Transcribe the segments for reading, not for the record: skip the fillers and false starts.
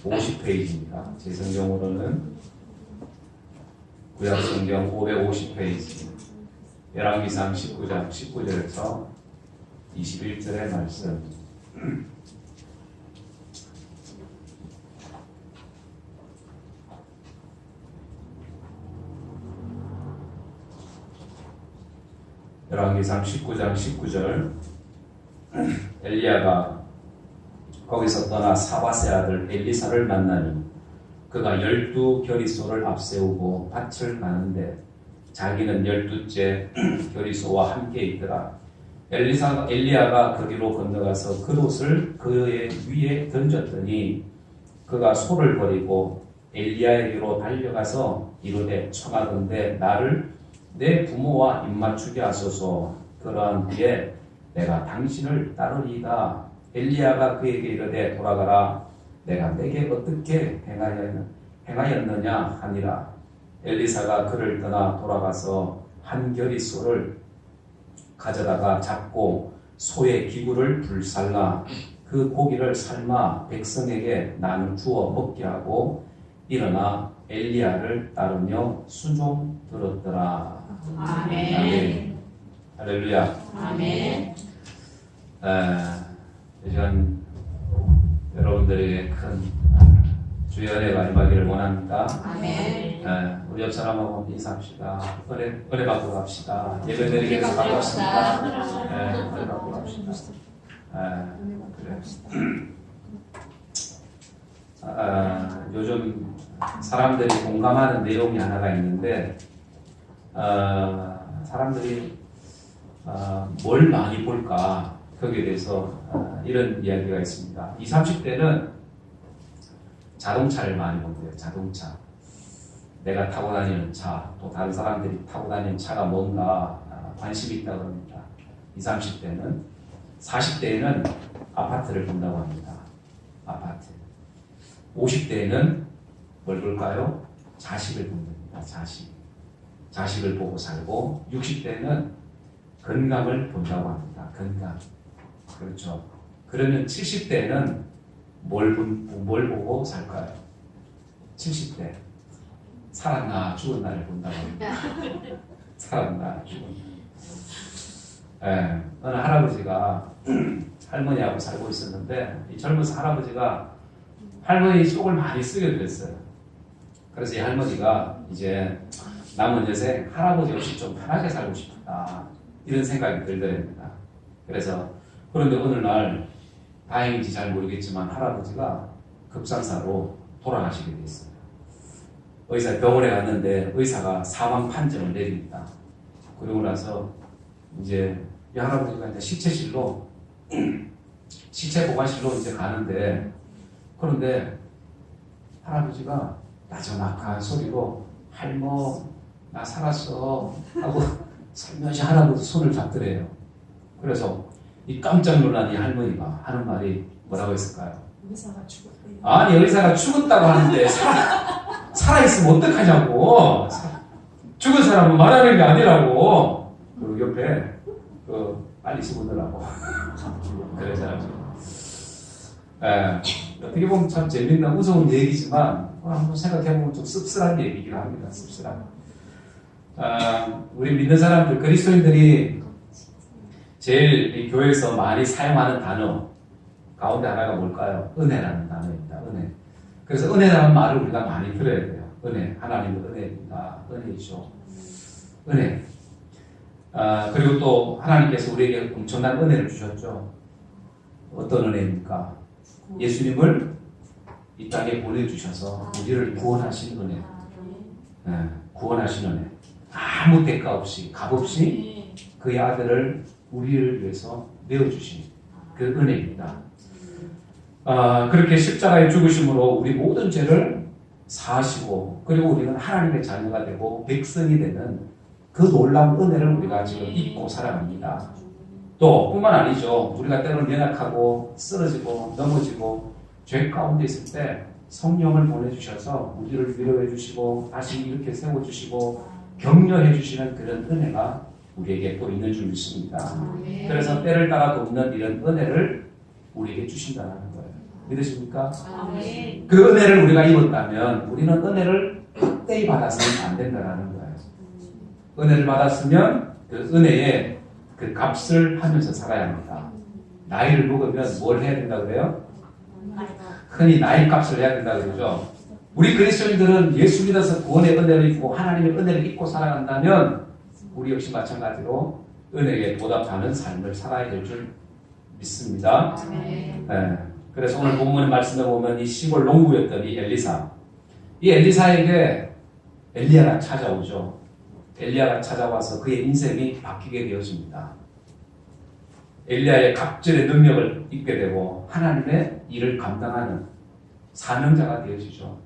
50페이지입니다. 제 성경으로는 구약성경 550페이지 열왕기상 19장 19절에서 21절의 말씀. 열왕기상 19장 19절. 엘리야가 거기서 떠나 사밧의 아들 엘리사를 만나니 그가 12겨리소를 앞세우고 밭을 가는데 자기는 12째 겨리소와 함께 있더라. 엘리야가 거기로 건너가서 겉옷을 그의 위에 던졌더니 그가 소를 버리고 엘리야에게로 달려가서 이르되 청하건대 나를 내 부모와 입맞추게 하소서. 그러한 뒤에 내가 당신을 따르리이다. 엘리야가 그에게 이르되 돌아가라. 내가 내게 어떻게 행하였느냐 하니라. 엘리사가 그를 떠나 돌아가서 한 겨리소를 가져다가 잡고 소의 기구를 불살라 그 고기를 삶아 백성에게 나누어 주어 먹게 하고 일어나 엘리야를 따르며 수종 들었더라. 아멘. 아멘. 할렐루야. 아멘. 이 시간 여러분들에게 큰 주의 은혜가 임하기를 원합니다. 아멘. 우리 옆 사람하고 인사합시다. 은혜 받고 갑시다. 예배 드리겠습니다. 반갑습니다. 은혜 받고 갑시다. 그래. 요즘 사람들이 공감하는 내용이 하나가 있는데, 사람들이 뭘 많이 볼까 거기에 대해서 이런 이야기가 있습니다. 20, 30대는 자동차를 많이 본대요. 자동차. 내가 타고 다니는 차, 또 다른 사람들이 타고 다니는 차가 뭔가 관심이 있다고 합니다. 20, 30대는. 40대에는 아파트를 본다고 합니다. 아파트. 50대에는 뭘 볼까요? 자식을 본답니다. 자식을 보고 살고, 60대는 건강을 본다고 합니다. 건강. 그렇죠. 그러면 70대는 뭘 보고 살까요? 70대. 살았나 죽은 날을 본다고 합니다. 살았나 죽은 날. 어느 할아버지가 할머니하고 살고 있었는데, 이 젊은 할아버지가 할머니 속을 많이 쓰게 됐어요. 그래서 이 할머니가 이제 남은 여생 할아버지 없이 좀 편하게 살고 싶다, 이런 생각이 들더랍니다. 그래서 그런데 어느 날 다행인지 잘 모르겠지만 할아버지가 급상사로 돌아가시게 됐어요. 병원에 갔는데 의사가 사망 판정을 내립니다. 그러고 나서 이제 이 할아버지가 이제 시체실로 시체 보관실로 이제 가는데, 그런데 할아버지가 나저막한 소리로 할머 나 살았어 하고 살며시 할아버지 손을 잡더래요. 그래서 이 깜짝 놀란 이 할머니가 하는 말이 뭐라고 했을까요? 의사가 죽었대요. 아니, 의사가 죽었다고 하는데 살아있으면 어떡하냐고. 죽은 사람은 말하는 게 아니라고. 그 옆에 빨리 집어넣으라고 그러잖아요. 어떻게 보면 참 재밌는 무서운 얘기지만 한번 생각해보면 좀 씁쓸한 얘기긴 합니다. 씁쓸한. 우리 믿는 사람들, 그리스도인들이 제일 이 교회에서 많이 사용하는 단어 가운데 하나가 뭘까요? 은혜라는 단어입니다. 은혜. 그래서 은혜라는 말을 우리가 많이 들어야 돼요. 은혜. 하나님의 은혜입니다. 은혜이죠. 은혜. 그리고 또 하나님께서 우리에게 엄청난 은혜를 주셨죠. 어떤 은혜입니까? 예수님을 이 땅에 보내주셔서 우리를 구원하신 은혜. 구원하신 은혜. 아무 대가 없이, 값 없이 그의 아들을 우리를 위해서 내어주신 그 은혜입니다. 그렇게 십자가에 죽으심으로 우리 모든 죄를 사하시고, 그리고 우리는 하나님의 자녀가 되고 백성이 되는 그 놀라운 은혜를 우리가 지금 잊고 살아갑니다. 또 뿐만 아니죠. 우리가 때로는 연약하고 쓰러지고 넘어지고 죄 가운데 있을 때 성령을 보내주셔서 우리를 위로해 주시고 다시 이렇게 세워주시고 격려해 주시는 그런 은혜가 우리에게 또 있는 줄 믿습니다. 그래서 때를 따라 돕는 이런 은혜를 우리에게 주신다는 거예요. 믿으십니까? 아멘. 그 은혜를 우리가 입었다면 우리는 은혜를 헛되이 받아서는 안 된다는 거예요. 은혜를 받았으면 그 은혜의 그 값을 하면서 살아야 합니다. 나이를 먹으면 뭘 해야 된다 그래요? 흔히 나이 값을 해야 된다 그러죠. 우리 그리스도인들은 예수 믿어서 구원의 은혜를 입고 하나님의 은혜를 입고 살아간다면 우리 역시 마찬가지로 은혜에 보답하는 삶을 살아야 될 줄 믿습니다. 아멘. 네. 그래서 오늘 본문 말씀에 보면 이 시골 농부였던 이 엘리사, 이 엘리사에게 엘리야가 찾아오죠. 엘리야가 찾아와서 그의 인생이 바뀌게 되어집니다. 엘리야의 갑절의 능력을 입게 되고 하나님의 일을 감당하는 사명자가 되어지죠.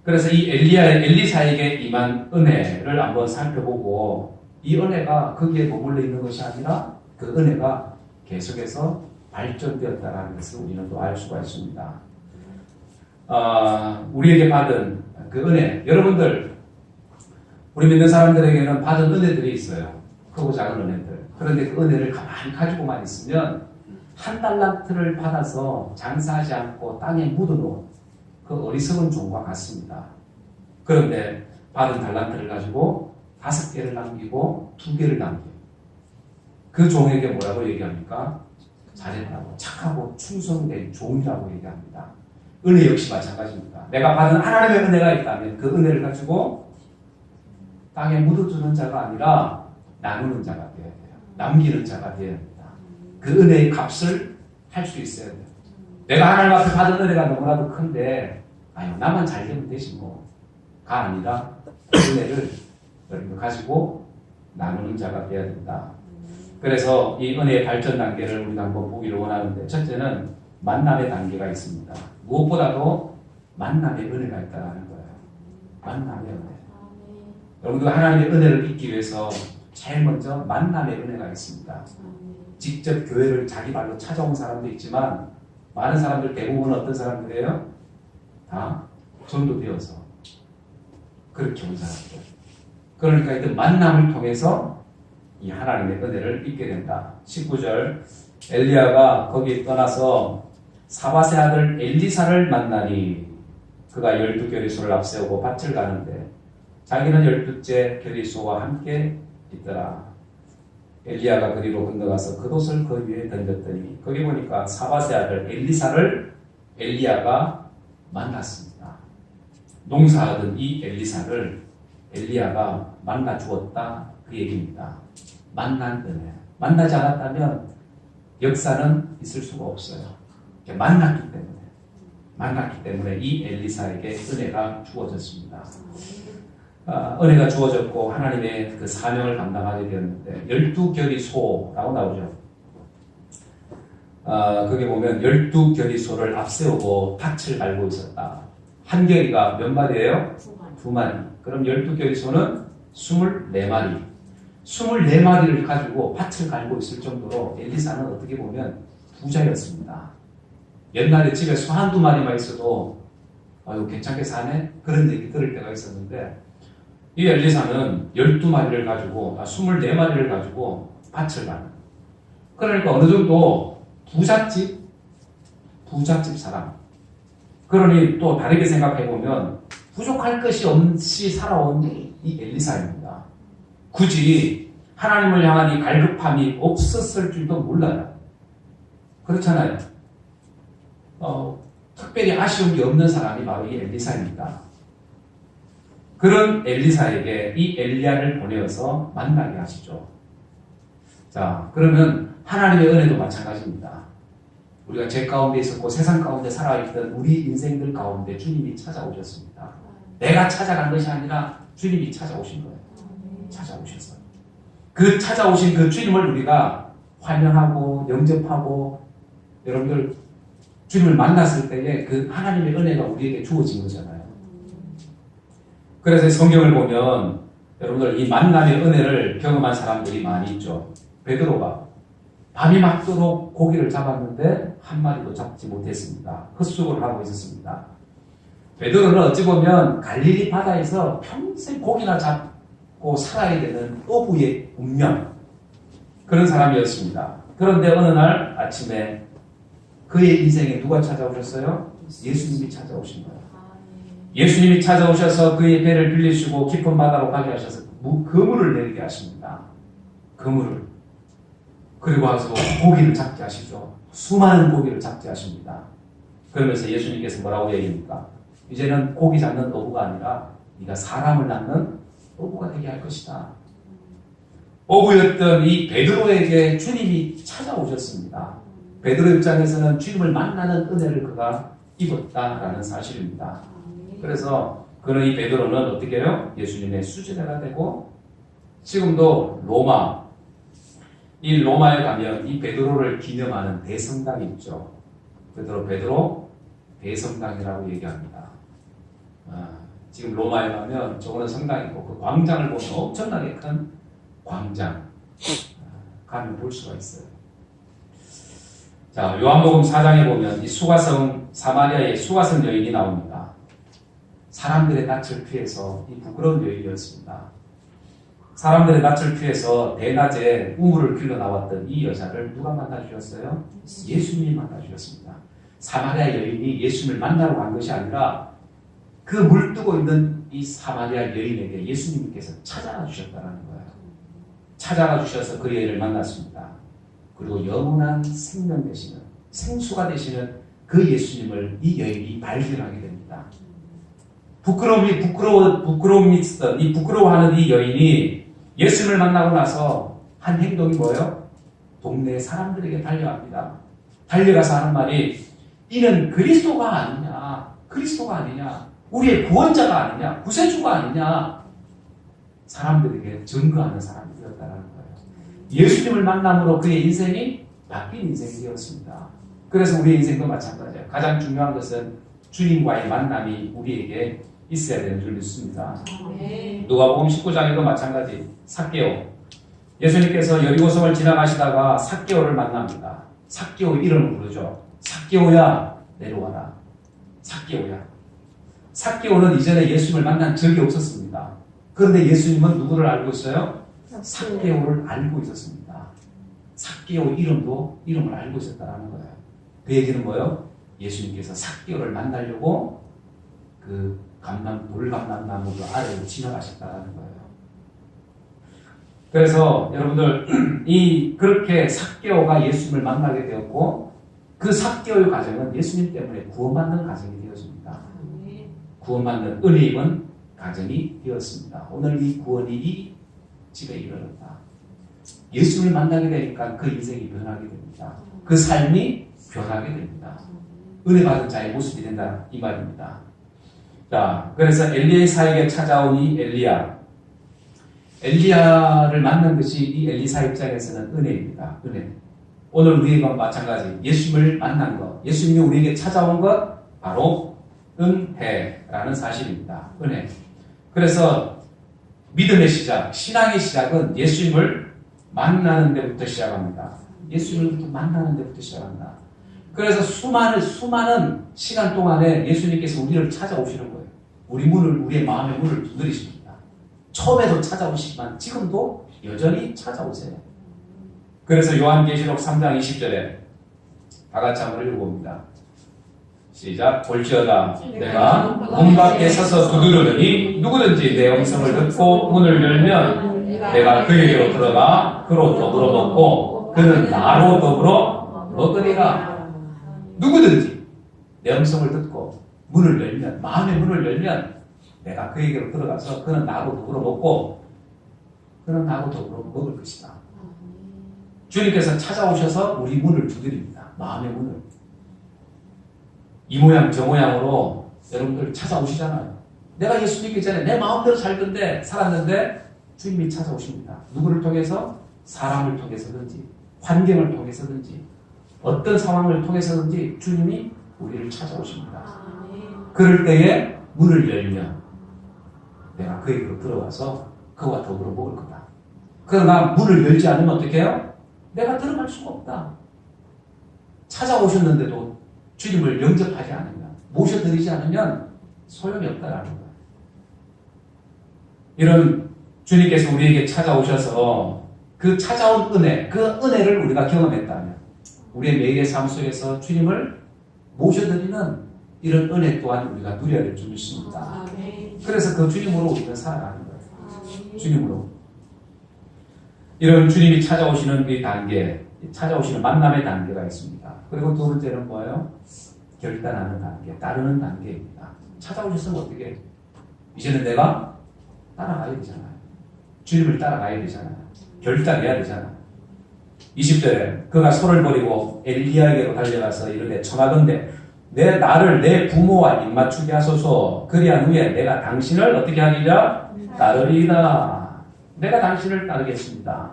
그래서 이 엘리사에게 임한 은혜를 한번 살펴보고 이 은혜가 거기에 머물러 있는 것이 아니라 그 은혜가 계속해서 발전되었다는 것을 우리는 또 알 수가 있습니다. 우리에게 받은 그 은혜, 여러분들 우리 믿는 사람들에게는 받은 은혜들이 있어요. 크고 작은 은혜들. 그런데 그 은혜를 가만히 가지고만 있으면 한 달란트를 받아서 장사하지 않고 땅에 묻어놓은 그 어리석은 종과 같습니다. 그런데 받은 달란트를 가지고 5개를 남기고 2개를 남기고 그 종에게 뭐라고 얘기합니까? 잘했다고, 착하고 충성된 종이라고 얘기합니다. 은혜 역시 마찬가지입니다. 내가 받은 하나님의 은혜가 있다면 그 은혜를 가지고 땅에 묻어두는 자가 아니라 나누는 자가 되어야 돼요. 남기는 자가 되어야 합니다. 그 은혜의 값을 할 수 있어야 돼요. 내가 하나님 앞에 받은 은혜가 너무나도 큰데 아유 나만 잘 되면 되지 뭐가 아니라 그 은혜를 여러분 가지고 나누는 자가 되어야 된다. 그래서 이 은혜의 발전 단계를 우리가 한번 보기를 원하는데 첫째는 만남의 단계가 있습니다. 무엇보다도 만남의 은혜가 있다는 거예요. 만남의 은혜. 여러분들 하나님의 은혜를 잊기 위해서 제일 먼저 만남의 은혜가 있습니다. 직접 교회를 자기 발로 찾아온 사람도 있지만 많은 사람들 대부분 어떤 사람들이에요? 다 전도되어서 그렇게 온 사람들. 그러니까 이 만남을 통해서 이 하나님의 은혜를 잊게 된다. 19절 엘리야가 거기 떠나서 사밧의 아들 엘리사를 만나니 그가 12겨리소를 앞세우고 밭을 가는데 자기는 12째 겨리소와 함께 있더라. 엘리야가 그리로 건너가서 겉옷을 그 위에 던졌더니 거기 보니까 사밧의 아들 엘리사를 엘리야가 만났습니다. 농사하던 이 엘리사를 엘리야가 만나 주었다 그 얘기입니다. 만난 은혜. 만나지 않았다면 역사는 있을 수가 없어요. 만났기 때문에 이 엘리사에게 은혜가 주어졌습니다. 은혜가 주어졌고 하나님의 그 사명을 감당하게 되었는데 12겨리소라고 나오죠. 거기 보면 12겨리소를 앞세우고 밭을 갈고 있었다. 한 겨리가 몇 마리예요? 2마리. 그럼 12겨리소는 24마리. 24마리를 가지고 밭을 갈고 있을 정도로 엘리사는 어떻게 보면 부자였습니다. 옛날에 집에 소 한두 마리만 있어도 아유 괜찮게 사네? 그런 얘기 들을 때가 있었는데 이 엘리사는 12마리를 가지고 24마리를 가지고 밭을 가는 그러니까 어느 정도 부잣집 사람 그러니 또 다르게 생각해보면 부족할 것이 없이 살아온 이 엘리사입니다. 굳이 하나님을 향한 이 갈급함이 없었을 줄도 몰라요. 그렇잖아요. 특별히 아쉬움이 없는 사람이 바로 이 엘리사입니다. 그런 엘리사에게 이 엘리야를 보내어서 만나게 하시죠. 자, 그러면 하나님의 은혜도 마찬가지입니다. 우리가 죄 가운데 있었고 세상 가운데 살아있던 우리 인생들 가운데 주님이 찾아오셨습니다. 내가 찾아간 것이 아니라 주님이 찾아오신 거예요. 찾아오셨어요. 그 찾아오신 그 주님을 우리가 환영하고 영접하고 여러분들 주님을 만났을 때에 그 하나님의 은혜가 우리에게 주어진 거잖아요. 그래서 성경을 보면 여러분들 이 만남의 은혜를 경험한 사람들이 많이 있죠. 베드로가 밤이 맞도록 고기를 잡았는데 한 마리도 잡지 못했습니다. 헛수고를 하고 있었습니다. 베드로는 어찌 보면 갈릴리 바다에서 평생 고기나 잡고 살아야 되는 어부의 운명 그런 사람이었습니다. 그런데 어느 날 아침에 그의 인생에 누가 찾아오셨어요? 예수님이 찾아오신 거예요. 예수님이 찾아오셔서 그의 배를 빌리시고 깊은 바다로 가게 하셔서 그물을 내리게 하십니다. 그물을. 그리고 와서 고기를 잡게 하시죠. 수많은 고기를 잡게 하십니다. 그러면서 예수님께서 뭐라고 얘기합니까? 이제는 고기 잡는 어부가 아니라 네가 사람을 낳는 어부가 되게 할 것이다. 어부였던 이 베드로에게 주님이 찾아오셨습니다. 베드로 입장에서는 주님을 만나는 은혜를 그가 입었다라는 사실입니다. 그래서 그는 이 베드로는 어떻게 해요? 예수님의 수제자가 되고 지금도 이 로마에 가면 이 베드로를 기념하는 대성당이 있죠. 베드로 대성당이라고 얘기합니다. 지금 로마에 가면 저거는 성당이고 그 광장을 보면 엄청나게 큰 광장 가면 볼 수가 있어요. 자, 요한복음 4장에 보면 이 사마리아의 수가성 여인이 나옵니다. 사람들의 낯을 피해서 이 부끄러운 여인이었습니다. 사람들의 낯을 피해서 대낮에 우물을 길러 나왔던 이 여자를 누가 만나주셨어요? 예수님이 만나주셨습니다. 사마리아 여인이 예수님을 만나러 간 것이 아니라 그 물 뜨고 있는 이 사마리아 여인에게 예수님께서 찾아가 주셨다는 거예요. 찾아가 주셔서 그 여인을 만났습니다. 그리고 영원한 생명 되시는 생수가 되시는 그 예수님을 이 여인이 발견하게 됩니다. 부끄러움이 있었던 이 부끄러워하는 이 여인이 예수님을 만나고 나서 한 행동이 뭐예요? 동네 사람들에게 달려갑니다. 달려가서 하는 말이 이는 그리스도가 아니냐, 우리의 구원자가 아니냐, 구세주가 아니냐, 사람들에게 증거하는 사람이 되었다는 거예요. 예수님을 만남으로 그의 인생이 바뀐 인생이 되었습니다. 그래서 우리의 인생도 마찬가지예요. 가장 중요한 것은 주님과의 만남이 우리에게 있어야 되는 줄 믿습니다. 누가복음 19장에도 마찬가지. 삭개오. 예수님께서 여리고성을 지나가시다가 삭개오를 만납니다. 삭개오 이름을 부르죠. 삭개오야 내려와라. 삭개오는 이전에 예수님을 만난 적이 없었습니다. 그런데 예수님은 누구를 알고 있어요? 삭개오를 알고 있었습니다. 삭개오 이름을 알고 있었다는 거예요. 그 얘기는 뭐예요? 예수님께서 삭개오를 만나려고 그 돌감람나무 그 아래로 지나가셨다는 거예요. 그래서 여러분들 그렇게 삭개오가 예수님을 만나게 되었고 그 삭개오의 가정은 예수님 때문에 구원받는 가정이 되었습니다. 구원받는 은혜 입은 가정이 되었습니다. 오늘 이 구원이 이 집에 이르렀다. 예수님을 만나게 되니까 그 인생이 변하게 됩니다. 그 삶이 변하게 됩니다. 은혜 받은 자의 모습이 된다 이 말입니다. 자, 그래서 엘리야의 사에게 찾아온 이 엘리야를 만난 것이 이 엘리사 입장에서는 은혜입니다. 은혜. 오늘 우리가 마찬가지 예수님을 만난 것, 예수님이 우리에게 찾아온 것 바로 은혜라는 사실입니다. 은혜. 그래서 믿음의 시작, 신앙의 시작은 예수님을 만나는 데부터 시작합니다. 예수님을 만나는 데부터 시작합니다. 그래서 수많은 시간 동안에 예수님께서 우리를 찾아오시는 거예요. 우리의 마음의 문을 두드리십니다. 처음에도 찾아오시지만 지금도 여전히 찾아오세요. 그래서 요한계시록 3장 20절에 다 같이 한번 읽어봅니다. 시작. 볼지어다 내가 문 밖에 서서 두드리니 누구든지 내 음성을 듣고 문을 열면 내가 그에게로 들어가 그로 더불어 먹고 그는 나로 더불어 먹으리라. 누구든지 내 음성을 듣고 문을 열면, 마음의 문을 열면 내가 그에게로 들어가서 그는 나로 더불어 먹고 그는 나로 더불어 먹을 것이다. 주님께서 찾아오셔서 우리 문을 두드립니다. 마음의 문을. 이 모양 저 모양으로 여러분들 찾아오시잖아요. 내가 예수 믿기 전에 내 마음대로 살았는데 주님이 찾아오십니다. 누구를 통해서? 사람을 통해서든지 환경을 통해서든지 어떤 상황을 통해서든지 주님이 우리를 찾아오십니다. 그럴 때에 문을 열면 내가 그에게로 들어가서 그와 더불어 먹을 거다. 그러나 문을 열지 않으면 어떻게 해요? 내가 들어갈 수가 없다. 찾아오셨는데도 주님을 영접하지 않으면, 모셔드리지 않으면 소용이 없다라는 거예요. 이런 주님께서 우리에게 찾아오셔서 그 찾아온 은혜, 그 은혜를 우리가 경험했다면 우리의 매일의 삶 속에서 주님을 모셔드리는 이런 은혜 또한 우리가 누려야 될 줄 믿습니다. 아멘. 그래서 그 주님으로 우리는 살아가는 거예요. 주님으로. 이런 주님이 찾아오시는 이 단계, 찾아오시는 만남의 단계가 있습니다. 그리고 두 번째는 뭐예요? 결단하는 단계, 따르는 단계입니다. 찾아오셨으면 어떻게 해요? 이제는 내가 따라가야 되잖아요. 주님을 따라가야 되잖아요. 결단해야 되잖아요. 20절에 그가 소를 버리고 엘리야에게로 달려가서 이르되 청하건대 나를 내 부모와 입맞추게 하소서. 그리한 후에 내가 당신을 어떻게 하리라? 따르리라. 내가 당신을 따르겠습니다.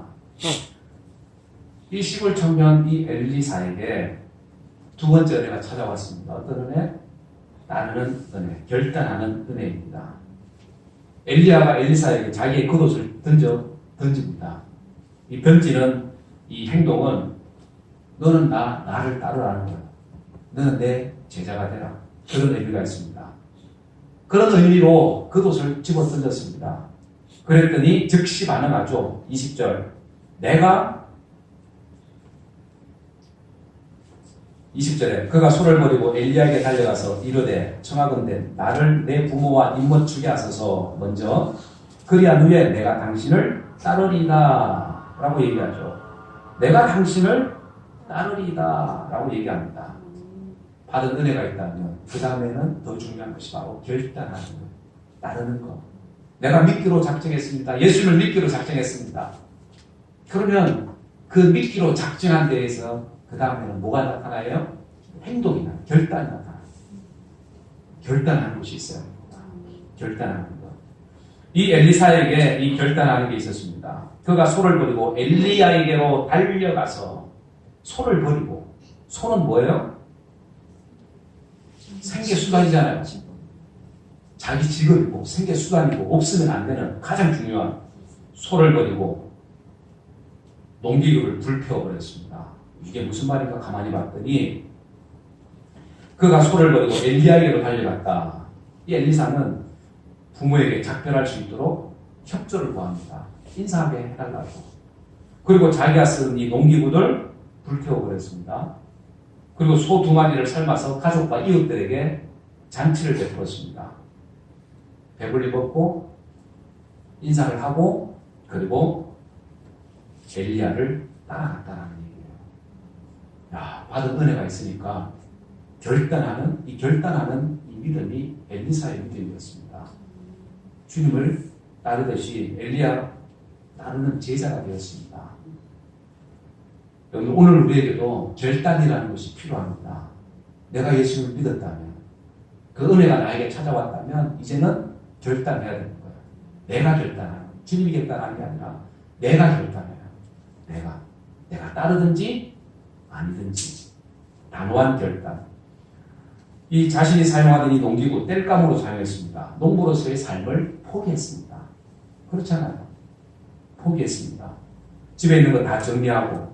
이 시골 청년 이 엘리사에게 두 번째 은혜가 찾아왔습니다. 어떤 은혜? 따르는 은혜, 결단하는 은혜입니다. 엘리야가 엘리사에게 자기의 겉옷을 던집니다. 이 던지는 이 행동은 너는 나를 따르라는 거야. 너는 내 제자가 되라. 그런 의미가 있습니다. 그런 의미로 겉옷을 집어 던졌습니다. 그랬더니 즉시 반응하죠. 20절. 내가 20절에 그가 소를 버리고 엘리야에게 달려가서 이르되 청하건대 나를 내 부모와 입맞추게 하소서. 먼저 그리한 후에 내가 당신을 따르리다 라고 얘기하죠. 내가 당신을 따르리다 라고 얘기합니다. 받은 은혜가 있다면 그 다음에는 더 중요한 것이 바로 결단하는 것, 따르는 것. 내가 믿기로 작정했습니다. 예수님을 믿기로 작정했습니다. 그러면 그 믿기로 작정한 데에서 그 다음에는 뭐가 나타나요? 행동이 나요. 결단이 나타나요. 결단하는 것이 있어요. 결단하는 것. 이 엘리사에게 이 결단하는 게 있었습니다. 그가 소를 버리고 엘리야에게로 달려가서 소를 버리고, 소는 뭐예요? 생계수단이잖아요. 자기 직업이고 생계수단이고 없으면 안 되는 가장 중요한 소를 버리고 농기구를 불태워버렸습니다. 이게 무슨 말인가 가만히 봤더니 그가 소를 버리고 엘리야에게로 달려갔다. 이 엘리사는 부모에게 작별할 수 있도록 협조를 구합니다. 인사하게 해달라고. 그리고 자기가 쓴 이 농기구를 불태워버렸습니다. 그리고 소 2마리를 삶아서 가족과 이웃들에게 잔치를 베풀었습니다. 배불리 먹고 인사를 하고 그리고 엘리야를 따라갔다는 얘기예요. 야, 받은 은혜가 있으니까 결단하는 이 믿음이 엘리사의 믿음이었습니다. 주님을 따르듯이 엘리야 따르는 제자가 되었습니다. 오늘 우리에게도 결단이라는 것이 필요합니다. 내가 예수를 믿었다면, 그 은혜가 나에게 찾아왔다면 이제는 결단해야 되는 거예요. 내가 결단하는, 주님이 결단하는 게 아니라 내가 결단해요. 내가 따르든지 아니든지 단호한 결단. 이 자신이 사용하던 이 농기구 땔감으로 사용했습니다. 농부로서의 삶을 포기했습니다. 그렇잖아요. 포기했습니다. 집에 있는 거 다 정리하고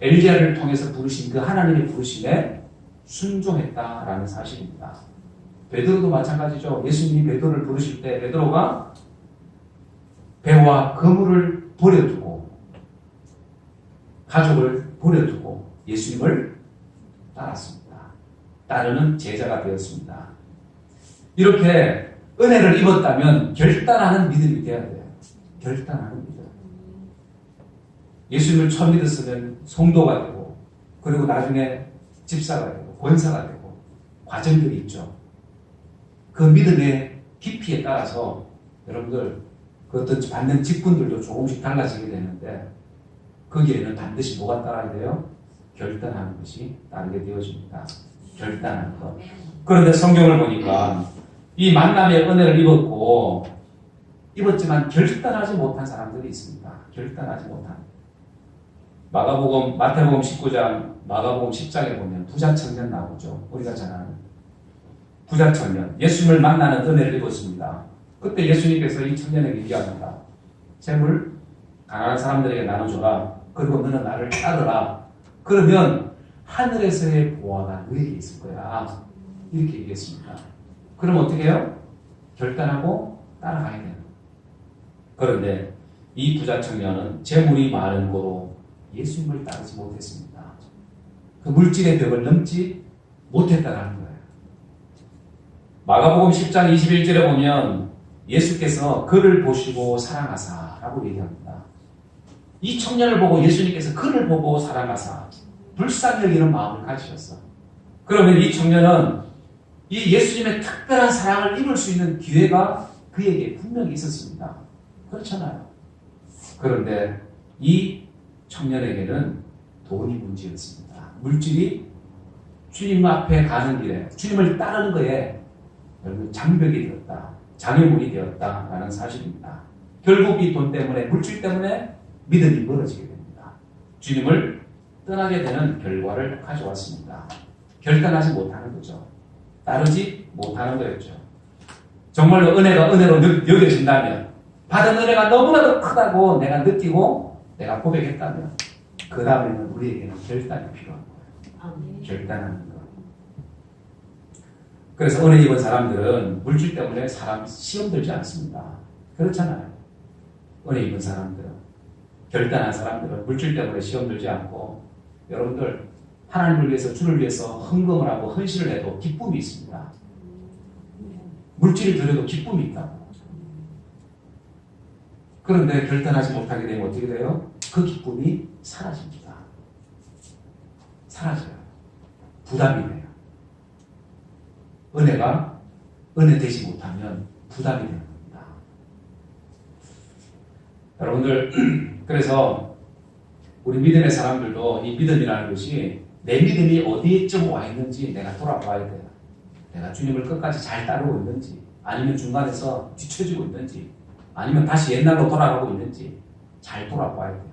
엘리야를 통해서 부르신 그 하나님의 부르심에 순종했다라는 사실입니다. 베드로도 마찬가지죠. 예수님이 베드로를 부르실 때 베드로가 배와 그물을 버려두고 가족을 버려두고 예수님을 따랐습니다. 따르는 제자가 되었습니다. 이렇게 은혜를 입었다면 결단하는 믿음이 되어야 돼요. 결단하는 믿음. 예수님을 처음 믿었으면 성도가 되고 그리고 나중에 집사가 되고 권사가 되고 과정들이 있죠. 그 믿음의 깊이에 따라서 여러분들 그 어떤 받는 직분들도 조금씩 달라지게 되는데 거기에는 반드시 뭐가 따라야 돼요? 결단하는 것이 따르게 되어집니다. 결단하는 것. 그런데 성경을 보니까 이 만남의 은혜를 입었지만 결단하지 못한 사람들이 있습니다. 결단하지 못한. 마태복음 19장, 마가복음 10장에 보면 부자 청년 나오죠. 우리가 잘 아는 부자 청년. 예수님을 만나는 은혜를 입었습니다. 그때 예수님께서 이 청년에게 얘기합니다. 재물 가난한 사람들에게 나눠줘라. 그리고 너는 나를 따르라. 그러면 하늘에서의 보화가 너에게 있을 거야. 이렇게 얘기했습니다. 그럼 어떻게 해요? 결단하고 따라가야 돼요. 그런데 이 부자 청년은 재물이 많은 거로 예수님을 따르지 못했습니다. 그 물질의 벽을 넘지 못했다는 거예요. 마가복음 10장 21절에 보면 예수께서 그를 보시고 사랑하사라고 얘기합니다. 이 청년을 보고 예수님께서 그를 보고 사랑하사 불쌍히 여기는 마음을 가지셨어. 그러면 이 청년은 이 예수님의 특별한 사랑을 입을 수 있는 기회가 그에게 분명히 있었습니다. 그렇잖아요. 그런데 이 청년에게는 돈이 문제였습니다. 물질이 주님 앞에 가는 길에 주님을 따르는 거에 결국 장벽이 되었다. 장애물이 되었다라는 사실입니다. 결국 이 돈 때문에 물질 때문에 믿음이 멀어지게 됩니다. 주님을 떠나게 되는 결과를 가져왔습니다. 결단하지 못하는 거죠. 따르지 못하는 거였죠. 정말로 은혜가 은혜로 여겨진다면 받은 은혜가 너무나도 크다고 내가 느끼고 내가 고백했다면 그 다음에는 우리에게는 결단이 필요한 거예요. 결단하는 거. 그래서 은혜 입은 사람들은 물질 때문에 사람 시험 들지 않습니다. 그렇잖아요. 은혜 입은 사람들은 결단한 사람들은 물질 때문에 시험 들지 않고 여러분들 하나님을 위해서 주를 위해서 헌금을 하고 헌신을 해도 기쁨이 있습니다. 물질이 들여도 기쁨이 있다고. 그런데 결단하지 못하게 되면 어떻게 돼요? 그 기쁨이 사라집니다. 사라져요. 부담이 돼요. 은혜가 은혜 되지 못하면 부담이 되는 겁니다. 여러분들 그래서 우리 믿음의 사람들도 이 믿음이라는 것이 내 믿음이 어디쯤 와 있는지 내가 돌아봐야 돼요. 내가 주님을 끝까지 잘 따르고 있는지 아니면 중간에서 뒤처지고 있는지 아니면 다시 옛날로 돌아가고 있는지 잘 돌아봐야 돼요.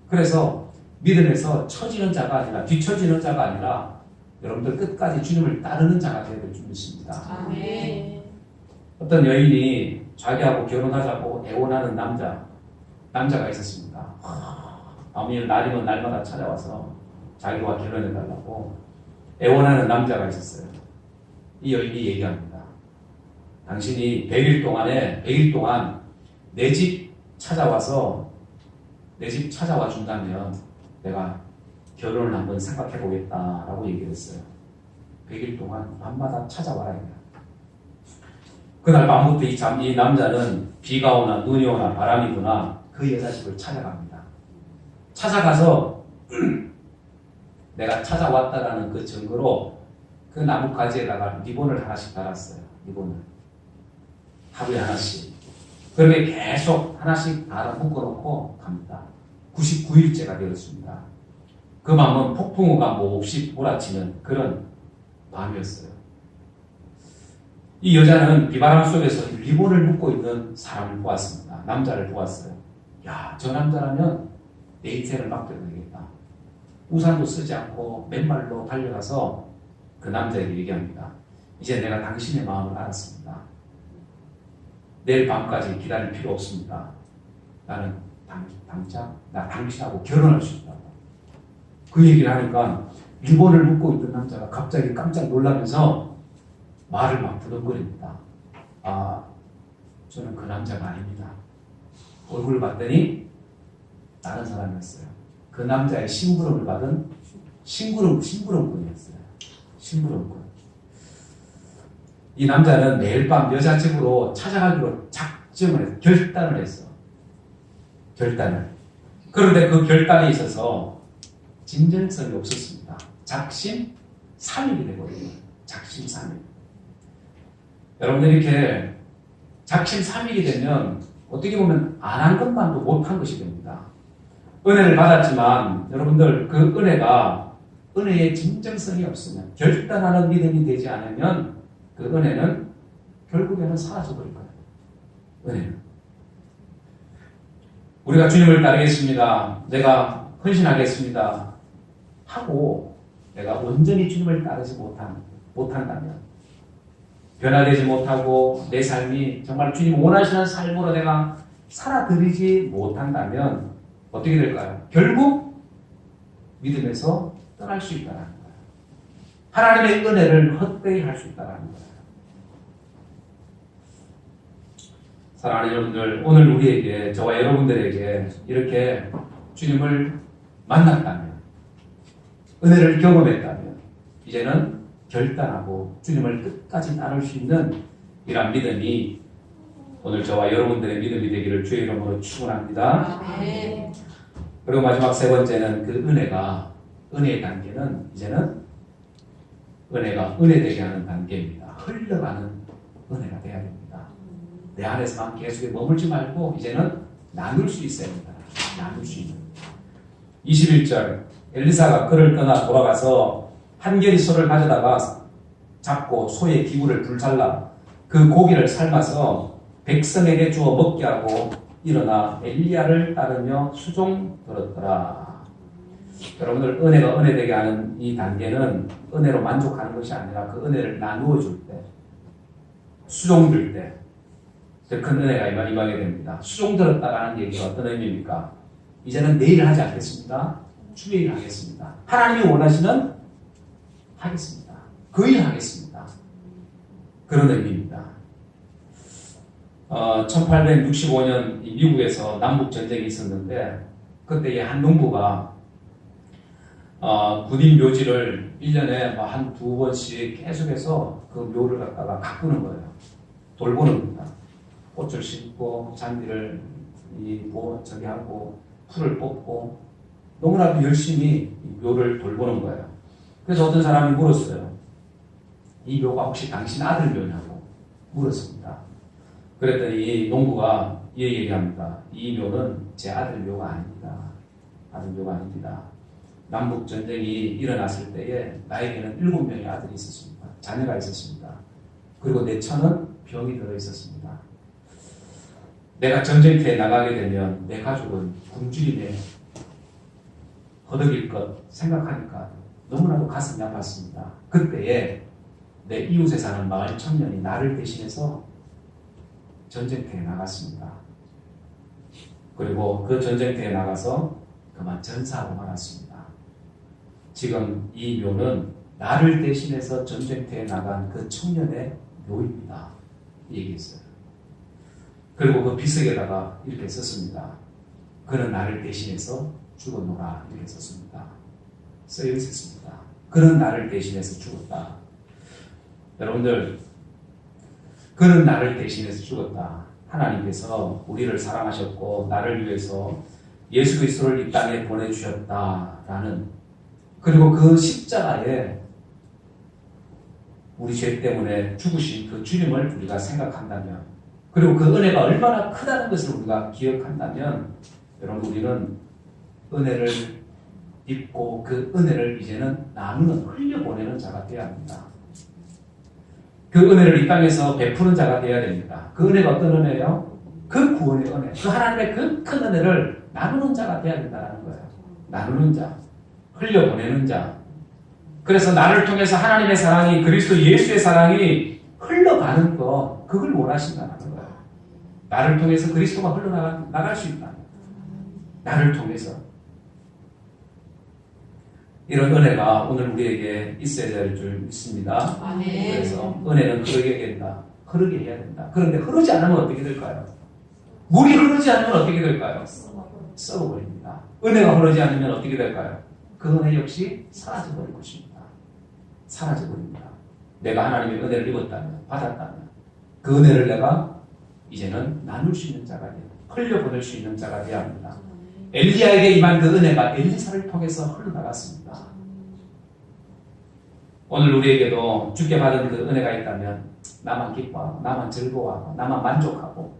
그래서 믿음에서 처지는 자가 아니라 뒤처지는 자가 아니라 여러분들 끝까지 주님을 따르는 자가 되어야 될 줄 믿습니다. 아멘. 어떤 여인이 자기하고 결혼하자고 애원하는 남자가 있었습니다. 아무 날이면 날마다 찾아와서 자기와 결혼해달라고 애원하는 남자가 있었어요. 이 여인이 얘기합니다. 당신이 100일 동안 내 집 찾아와서 내 집 찾아와 준다면 내가 결혼을 한번 생각해 보겠다라고 얘기를 했어요. 100일 동안 밤마다 찾아와라. 그날 밤부터 이 남자는 비가 오나 눈이 오나 바람이 부나 그 여자 집을 찾아갑니다. 찾아가서 내가 찾아왔다라는 그 증거로 그 나뭇가지에다가 리본을 하나씩 달았어요. 리본을. 하루에 하나씩. 그렇게 계속 하나씩 달아 묶어놓고 갑니다. 99일째가 되었습니다. 그 밤은 폭풍우가 몹시 몰아치는 그런 밤이었어요. 이 여자는 비바람 속에서 리본을 묶고 있는 사람을 보았습니다. 남자를 보았어요. 야, 저 남자라면 내 인생을 맡겨도 되겠다. 우산도 쓰지 않고 맨발로 달려가서 그 남자에게 얘기합니다. 이제 내가 당신의 마음을 알았습니다. 내일 밤까지 기다릴 필요 없습니다. 나는 당장 당신하고 결혼할 수 있다고. 그 얘기를 하니까 리본을 묶고 있던 남자가 갑자기 깜짝 놀라면서 말을 막 부둥거립니다. 아, 저는 그 남자가 아닙니다. 얼굴을 봤더니 다른 사람이었어요. 그 남자의 심부름을 받은 심부름꾼이었어요. 심부름꾼. 이 남자는 매일 밤 여자 집으로 찾아가기로 결단을 했어. 결단을. 그런데 그 결단에 있어서 진정성이 없었습니다. 작심삼일이 되거든요. 작심삼일. 여러분들 이렇게 작심삼일이 되면 어떻게 보면 안 한 것만도 못한 것이 됩니다. 은혜를 받았지만 여러분들 그 은혜가 은혜의 진정성이 없으면 결단하는 믿음이 되지 않으면 그 은혜는 결국에는 사라져버릴 거예요. 은혜는. 우리가 주님을 따르겠습니다. 내가 헌신하겠습니다. 하고 내가 온전히 주님을 따르지 못한다면 변화되지 못하고 내 삶이 정말 주님 원하시는 삶으로 내가 살아들이지 못한다면 어떻게 될까요? 결국 믿음에서 떠날 수 있다는 거예요. 하나님의 은혜를 헛되이 할 수 있다는 거예요. 사랑하는 여러분들, 오늘 우리에게, 저와 여러분들에게 이렇게 주님을 만났다면, 은혜를 경험했다면 이제는 결단하고 주님을 끝까지 따를 수 있는 이러한 믿음이 오늘 저와 여러분들의 믿음이 되기를 주의 이름으로 축원합니다. 아멘. 그리고 마지막 세 번째는 그 은혜의 단계는 이제는 은혜가 은혜되게 하는 단계입니다. 흘러가는 은혜가 돼야 됩니다. 내 안에서만 계속 머물지 말고 이제는 나눌 수 있어야 됩니다. 나눌 수 있는. 21절 엘리사가 그를 떠나 돌아가서 한 결이 소를 가져다가 잡고 소의 기구를 불살라 그 고기를 삶아서 백성에게 주어 먹게 하고 일어나 엘리야를 따르며 수종 들었더라. 여러분들 은혜가 은혜되게 하는 이 단계는 은혜로 만족하는 것이 아니라 그 은혜를 나누어 줄 때, 수종 들 때 큰 은혜가 임하게 됩니다. 수종 들었다라는 얘기가 어떤 의미입니까? 이제는 내일 하지 않겠습니다. 주일 하겠습니다. 하나님이 원하시는 하겠습니다. 그 일 하겠습니다. 그런 의미입니다. 1865년 미국에서 남북 전쟁이 있었는데 그때 한 농부가 군인 묘지를 1년에 한 2번씩 계속해서 그 묘를 갖다가 가꾸는 거예요. 돌보는 겁니다. 꽃을 심고 잔디를 저기 하고 풀을 뽑고 너무나도 열심히 묘를 돌보는 거예요. 그래서 어떤 사람이 물었어요. 이 묘가 혹시 당신 아들 묘냐고 물었습니다. 그랬더니 이 농부가 이 얘기합니다. 이 묘는 제 아들 묘가 아닙니다. 아들 묘가 아닙니다. 남북 전쟁이 일어났을 때에 나에게는 7명의 아들이 있었습니다. 자녀가 있었습니다. 그리고 내 처는 병이 들어 있었습니다. 내가 전쟁터에 나가게 되면 내 가족은 굶주림에 허덕일 것 생각하니까 너무나도 가슴이 아팠습니다. 그때에 내 이웃에 사는 마을 청년이 나를 대신해서 전쟁터에 나갔습니다. 그리고 그 전쟁터에 나가서 그만 전사하고 말았습니다. 지금 이 묘는 나를 대신해서 전쟁터에 나간 그 청년의 묘입니다. 얘기했어요. 그리고 그 비석에다가 이렇게 썼습니다. 그는 나를 대신해서 죽었노라 이렇게 썼습니다. 쓰여 있었습니다. 그는 나를 대신해서 죽었다. 여러분들, 그는 나를 대신해서 죽었다. 하나님께서 우리를 사랑하셨고 나를 위해서 예수 그리스도를 이 땅에 보내주셨다라는, 그리고 그 십자가에 우리 죄 때문에 죽으신 그 주님을 우리가 생각한다면, 그리고 그 은혜가 얼마나 크다는 것을 우리가 기억한다면, 여러분 우리는 은혜를 입고 그 은혜를 이제는 나누는, 흘려보내는 자가 되어야 합니다. 그 은혜를 이 땅에서 베푸는 자가 되어야 됩니다. 그 은혜가 어떤 은혜예요? 그 구원의 은혜, 그 하나님의 그 큰 은혜를 나누는 자가 되어야 된다는 거예요. 나누는 자, 흘려보내는 자. 그래서 나를 통해서 하나님의 사랑이, 그리스도 예수의 사랑이 흘러가는 것, 그걸 원하신다는 거예요. 나를 통해서 그리스도가 흘러나갈 수 있다. 나를 통해서. 이런 은혜가 오늘 우리에게 있어야 될 줄 믿습니다. 아멘. 그래서 은혜는 흐르게 된다. 흐르게 해야 된다. 그런데 흐르지 않으면 어떻게 될까요? 물이 흐르지 않으면 어떻게 될까요? 썩어버립니다. 은혜가 흐르지 않으면 어떻게 될까요? 그 은혜 역시 사라져버릴 것입니다. 사라져버립니다. 내가 하나님의 은혜를 입었다면, 받았다면 그 은혜를 내가 이제는 나눌 수 있는 자가 돼요. 흘려보낼 수 있는 자가 되어야 합니다. 엘리야에게 임한 그 은혜가 엘리사를 통해서 흘러나갔습니다. 오늘 우리에게도 주께 받은 그 은혜가 있다면 나만 기뻐하고 나만 즐거워하고 나만 만족하고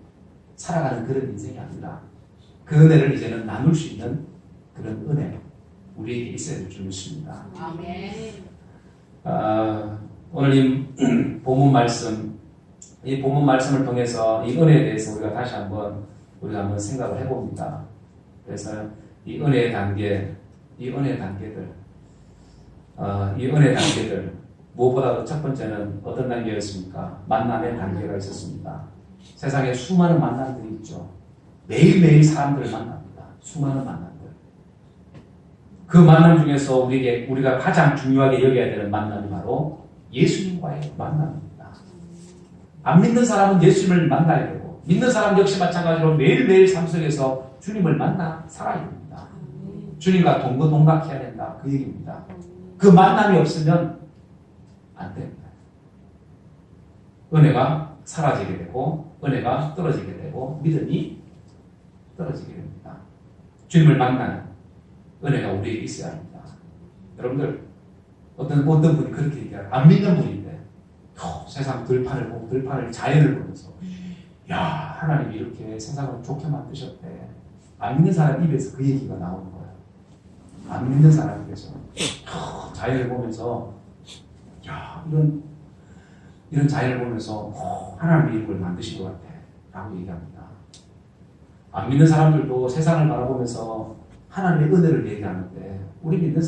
살아가는 그런 인생이 아니라 그 은혜를 이제는 나눌 수 있는 그런 은혜 우리에게 있어야 될 줄 믿습니다. 아멘. 오늘 이 본문 말씀을 통해서 이 은혜에 대해서 우리가 다시 한번 생각을 해봅니다. 그래서 이 은혜의 단계들, 이 은혜의 단계들, 무엇보다도 첫 번째는 어떤 단계였습니까? 만남의 단계가 있었습니다. 세상에 수많은 만남들이 있죠. 매일매일 사람들을 만납니다. 수많은 만남들. 그 만남 중에서 우리가 가장 중요하게 여겨야 되는 만남이 바로 예수님과의 만남입니다. 안 믿는 사람은 예수님을 만나야 되고, 믿는 사람 역시 마찬가지로 매일매일 삶 속에서 주님을 만나 살아야 됩니다. 주님과 동거동락해야 된다. 그 얘기입니다. 그 만남이 없으면 안 됩니다. 은혜가 사라지게 되고 은혜가 떨어지게 되고 믿음이 떨어지게 됩니다. 주님을 만나는 은혜가 우리에게 있어야 합니다. 여러분들 어떤 분이 그렇게 얘기해요. 안 믿는 분인데 세상 들판을 보고 들판을 자연을 보면서 야 하나님이 이렇게 세상을 좋게 만드셨대. 안 믿는 사람 입에서 그 얘기가 나오는 거예요. 안 믿는 사람 입에서 자연을 보면서 야 이런 자연을 보면서 하나님이 이런 걸 만드신 것 같아 라고 얘기합니다. 안 믿는 사람들도 세상을 바라보면서 하나님의 은혜를 얘기하는데 우리 믿는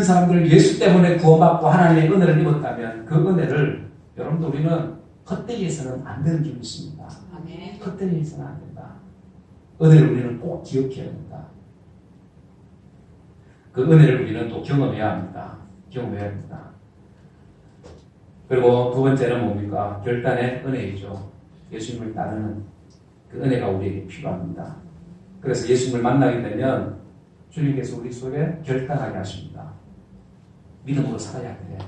사람들 예수 때문에 구원받고 하나님의 은혜를 입었다면 그 은혜를 여러분들 우리는 헛되이해서는 안 되는 줄 믿습니다. 헛되이해서는 안 된다. 은혜를 우리는 꼭 기억해야 된다. 그 은혜를 우리는 또 경험해야 합니다. 경험해야 합니다. 그리고 두 번째는 뭡니까? 결단의 은혜이죠. 예수님을 따르는 그 은혜가 우리에게 필요합니다. 그래서 예수님을 만나게 되면 주님께서 우리 속에 결단하게 하십니다. 믿음으로 살아야 돼.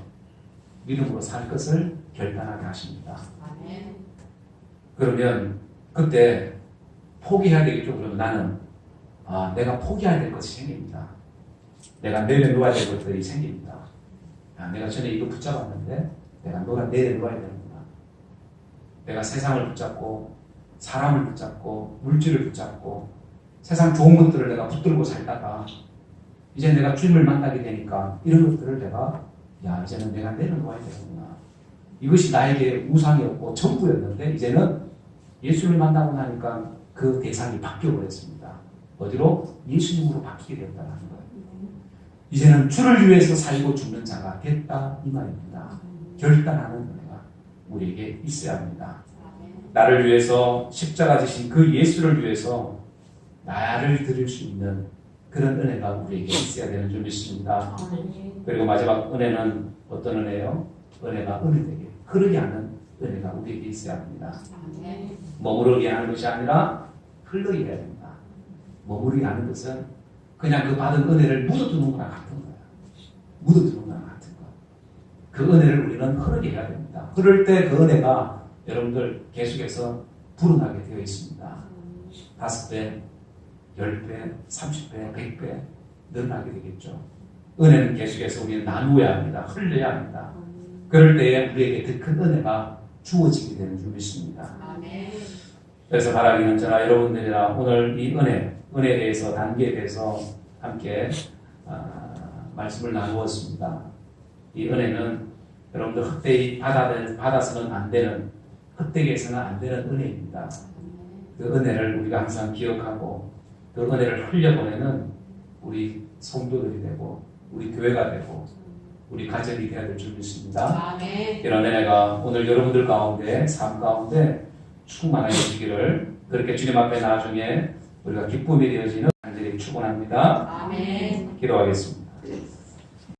믿음으로 살 것을 결단하게 하십니다. 그러면 그때 포기해야 되겠죠. 그러면 나는 내가 포기해야 될 것이 생깁니다. 내가 내려놓아야 될 것들이 생깁니다. 내가 전에 이거 붙잡았는데 내가 내려놓아야 되는구나. 내가 세상을 붙잡고 사람을 붙잡고 물질을 붙잡고 세상 좋은 것들을 내가 붙들고 살다가 이제 내가 주님을 만나게 되니까 이런 것들을 내가 이제는 내가 내려놓아야 되는구나. 이것이 나에게 우상이었고 전부였는데 이제는 예수를 만나고 나니까 그 대상이 바뀌어버렸습니다. 어디로? 예수님으로 바뀌게 됐다는 거예요. 이제는 주를 위해서 살고 죽는 자가 됐다 이 말입니다. 결단하는 은혜가 우리에게 있어야 합니다. 나를 위해서 십자가 지신 그 예수를 위해서 나를 드릴 수 있는 그런 은혜가 우리에게 있어야 되는 줄 믿습니다. 그리고 마지막 은혜는 어떤 은혜예요? 은혜가 은혜되게 흐르게 하는 은혜가 우리에게 있어야 합니다. 머무르게 하는 것이 아니라 흘러게 해야 됩니다. 머무르게 하는 것은 그냥 그 받은 은혜를 묻어두는 거나 같은 거예요. 묻어두는 거나 같은 거예요. 그 은혜를 우리는 흐르게 해야 됩니다. 흐를 때 그 은혜가 여러분들 계속해서 불어나게 되어 있습니다. 5배, 10배, 30배, 100배 늘어나게 되겠죠. 은혜는 계속해서 우리는 나누어야 합니다. 흘려야 합니다. 그럴 때에 우리에게 더 큰 은혜가 주어지게 되는 줄 믿습니다. 그래서 바라기는 저나 여러분들이나 오늘 이 은혜에 대해서 단계에 대해서 함께 말씀을 나누었습니다. 이 은혜는 여러분들 헛되이 받아서는 안 되는 헛되게 해서는 안 되는 은혜입니다. 그 은혜를 우리가 항상 기억하고 그 은혜를 흘려보내는 우리 성도들이 되고 우리 교회가 되고 우리 가정이 되어야 될 줄 믿습니다. 이런 은혜가 오늘 여러분들 가운데 삶 가운데 충만해지기를 그렇게 주님 앞에 나중에 우리가 기쁨이 되어지는 간절히 축원합니다. 기도하겠습니다.